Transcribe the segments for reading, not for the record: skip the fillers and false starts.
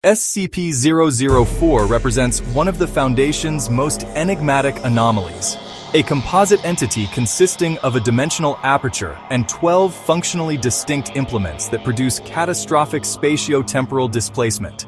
SCP-004 represents one of the Foundation's most enigmatic anomalies, a composite entity consisting of a dimensional aperture and 12 functionally distinct implements that produce catastrophic spatiotemporal displacement.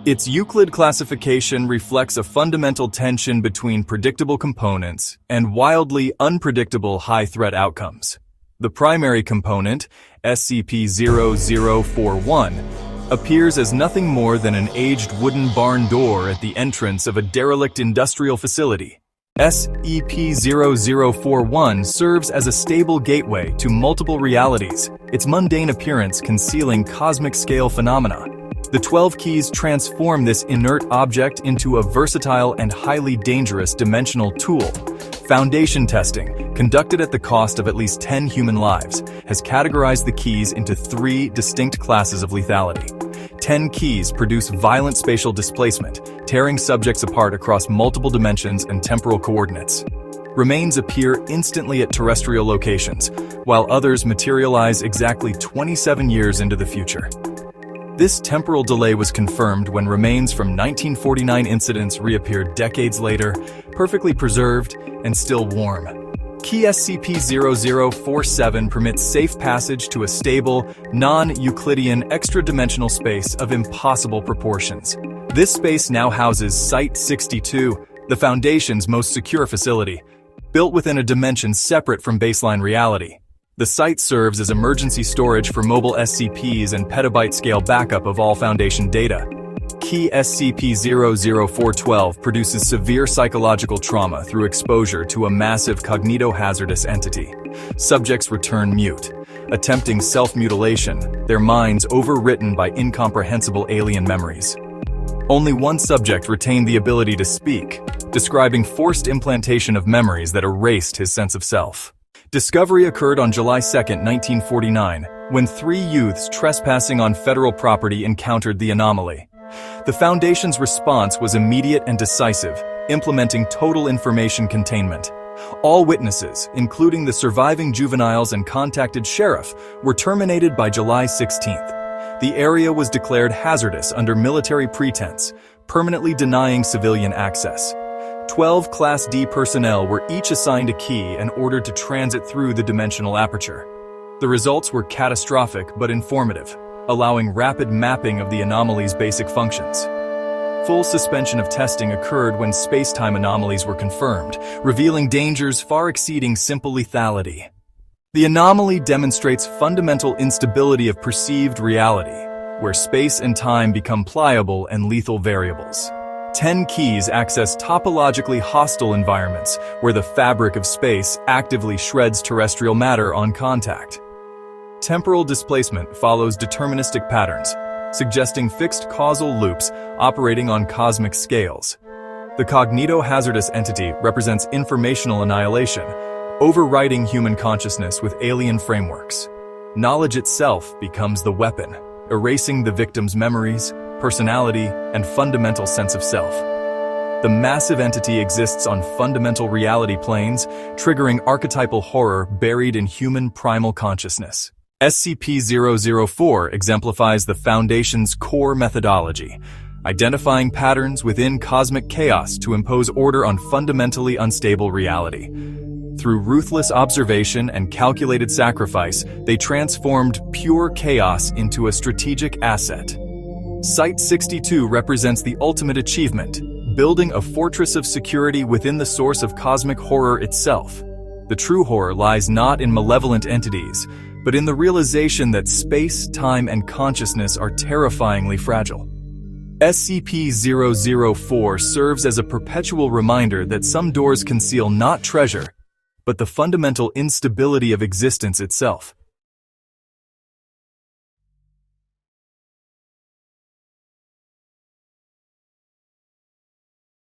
Its Euclid classification reflects a fundamental tension between predictable components and wildly unpredictable high-threat outcomes. The primary component, SCP-0041, appears as nothing more than an aged wooden barn door at the entrance of a derelict industrial facility. SCP-0041 serves as a stable gateway to multiple realities, its mundane appearance concealing cosmic-scale phenomena. The 12 keys transform this inert object into a versatile and highly dangerous dimensional tool. Foundation testing, conducted at the cost of at least 10 human lives, has categorized the keys into 3 distinct classes of lethality. 10 keys produce violent spatial displacement, tearing subjects apart across multiple dimensions and temporal coordinates. Remains appear instantly at terrestrial locations, while others materialize exactly 27 years into the future. This temporal delay was confirmed when remains from 1949 incidents reappeared decades later, perfectly preserved and still warm. Key SCP-0047 permits safe passage to a stable, non-Euclidean extra-dimensional space of impossible proportions. This space now houses Site-62, the Foundation's most secure facility, built within a dimension separate from baseline reality. The site serves as emergency storage for mobile SCPs and petabyte-scale backup of all Foundation data. Key SCP-00412 produces severe psychological trauma through exposure to a massive cognito-hazardous entity. Subjects return mute, attempting self-mutilation, their minds overwritten by incomprehensible alien memories. Only one subject retained the ability to speak, describing forced implantation of memories that erased his sense of self. Discovery occurred on July 2, 1949, when 3 youths trespassing on federal property encountered the anomaly. The Foundation's response was immediate and decisive, implementing total information containment. All witnesses, including the surviving juveniles and contacted sheriff, were terminated by July 16th. The area was declared hazardous under military pretense, permanently denying civilian access. 12 Class D personnel were each assigned a key and ordered to transit through the dimensional aperture. The results were catastrophic but informative, allowing rapid mapping of the anomaly's basic functions. Full suspension of testing occurred when space-time anomalies were confirmed, revealing dangers far exceeding simple lethality. The anomaly demonstrates fundamental instability of perceived reality, where space and time become pliable and lethal variables. 10 keys access topologically hostile environments, where the fabric of space actively shreds terrestrial matter on contact. Temporal displacement follows deterministic patterns, suggesting fixed causal loops operating on cosmic scales. The cognito-hazardous entity represents informational annihilation, overriding human consciousness with alien frameworks. Knowledge itself becomes the weapon, erasing the victim's memories, personality, and fundamental sense of self. The massive entity exists on fundamental reality planes, triggering archetypal horror buried in human primal consciousness. SCP-004 exemplifies the Foundation's core methodology, identifying patterns within cosmic chaos to impose order on fundamentally unstable reality. Through ruthless observation and calculated sacrifice, they transformed pure chaos into a strategic asset. Site-62 represents the ultimate achievement, building a fortress of security within the source of cosmic horror itself. The true horror lies not in malevolent entities, but in the realization that space, time, and consciousness are terrifyingly fragile. SCP-004 serves as a perpetual reminder that some doors conceal not treasure, but the fundamental instability of existence itself.